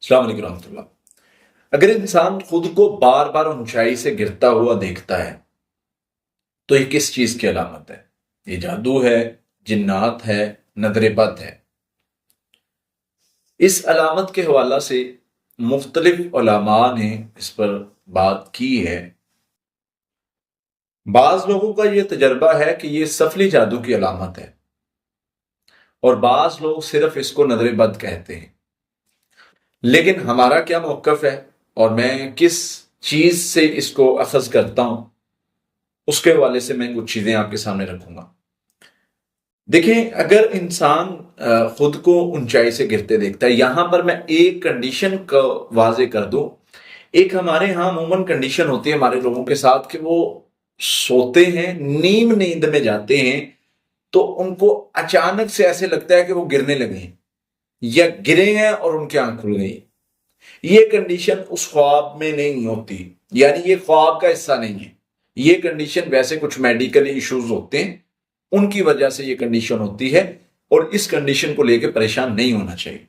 السلام علیکم ورحمۃ اللہ۔ اگر انسان خود کو بار بار اونچائی سے گرتا ہوا دیکھتا ہے تو یہ کس چیز کی علامت ہے؟ یہ جادو ہے، جنات ہے، نظر بد ہے؟ اس علامت کے حوالہ سے مختلف علماء نے اس پر بات کی ہے۔ بعض لوگوں کا یہ تجربہ ہے کہ یہ سفلی جادو کی علامت ہے، اور بعض لوگ صرف اس کو نظر بد کہتے ہیں۔ لیکن ہمارا کیا موقف ہے اور میں کس چیز سے اس کو اخذ کرتا ہوں، اس کے حوالے سے میں کچھ چیزیں آپ کے سامنے رکھوں گا۔ دیکھیں، اگر انسان خود کو اونچائی سے گرتے دیکھتا ہے، یہاں پر میں ایک کنڈیشن کو واضح کر دوں۔ ایک ہمارے ہاں عموماً کنڈیشن ہوتی ہے ہمارے لوگوں کے ساتھ کہ وہ سوتے ہیں، نیند میں جاتے ہیں تو ان کو اچانک سے ایسے لگتا ہے کہ وہ گرنے لگے ہیں یا گرے ہیں اور ان کی آنکھ کھل گئی۔ یہ کنڈیشن اس خواب میں نہیں ہوتی، یعنی یہ خواب کا حصہ نہیں ہے۔ یہ کنڈیشن ویسے کچھ میڈیکل ایشوز ہوتے ہیں، ان کی وجہ سے یہ کنڈیشن ہوتی ہے، اور اس کنڈیشن کو لے کے پریشان نہیں ہونا چاہیے۔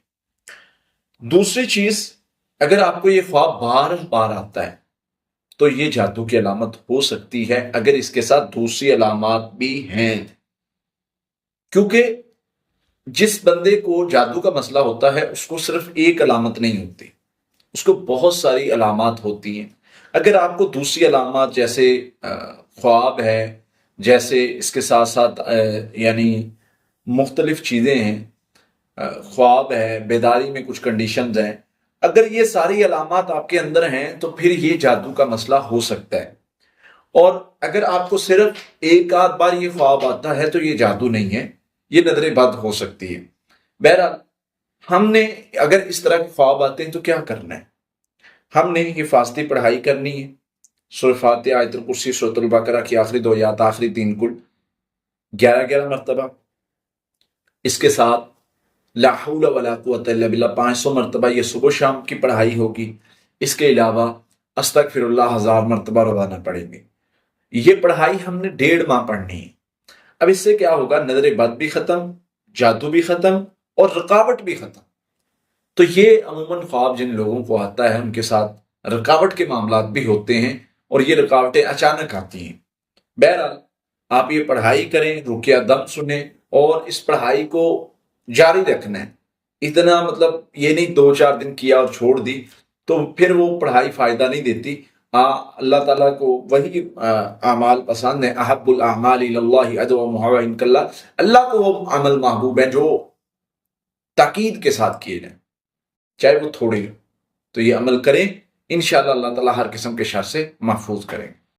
دوسری چیز، اگر آپ کو یہ خواب بار بار آتا ہے تو یہ جادو کی علامت ہو سکتی ہے، اگر اس کے ساتھ دوسری علامات بھی ہیں۔ کیونکہ جس بندے کو جادو کا مسئلہ ہوتا ہے اس کو صرف ایک علامت نہیں ہوتی، اس کو بہت ساری علامات ہوتی ہیں۔ اگر آپ کو دوسری علامات جیسے خواب ہے، جیسے اس کے ساتھ ساتھ یعنی مختلف چیزیں ہیں، خواب ہے، بیداری میں کچھ کنڈیشنز ہیں، اگر یہ ساری علامات آپ کے اندر ہیں تو پھر یہ جادو کا مسئلہ ہو سکتا ہے۔ اور اگر آپ کو صرف ایک آدھ بار یہ خواب آتا ہے تو یہ جادو نہیں ہے، یہ نظر بد ہو سکتی ہے۔ بہرحال ہم نے اگر اس طرح کے خواب آتے ہیں تو کیا کرنا ہے؟ ہم نے حفاظتی پڑھائی کرنی ہے، سورہ فاتحہ، آیت الکرسی، سورۃ البقرہ کی آخری 2 آیات، آخری 3 کل 11 مرتبہ۔ اس کے ساتھ لا حول ولا قوت الا باللہ 500 مرتبہ یہ صبح و شام کی پڑھائی ہوگی۔ اس کے علاوہ استغفر اللہ 1000 مرتبہ روزانہ پڑھیں گے۔ یہ پڑھائی ہم نے 1.5 ماہ پڑھنی ہے۔ اب اس سے کیا ہوگا؟ نظر بد بھی ختم، جادو بھی ختم، اور رکاوٹ بھی ختم۔ تو یہ عموماً خواب جن لوگوں کو آتا ہے ان کے ساتھ رکاوٹ کے معاملات بھی ہوتے ہیں، اور یہ رکاوٹیں اچانک آتی ہیں۔ بہرحال آپ یہ پڑھائی کریں، رقیہ دم سنیں، اور اس پڑھائی کو جاری رکھنا ہے۔ اتنا یہ نہیں 2-4 دن کیا اور چھوڑ دی تو پھر وہ پڑھائی فائدہ نہیں دیتی۔ اللہ تعالیٰ کو وہی اعمال پسند ہیں، احب الاعمال اللہ ادومها عند اللہ، اللہ کو وہ عمل محبوب ہیں جو تاکید کے ساتھ کیے جائیں، چاہے وہ تھوڑے ہو۔ تو یہ عمل کریں، انشاءاللہ اللہ تعالیٰ ہر قسم کے شر سے محفوظ کریں گے۔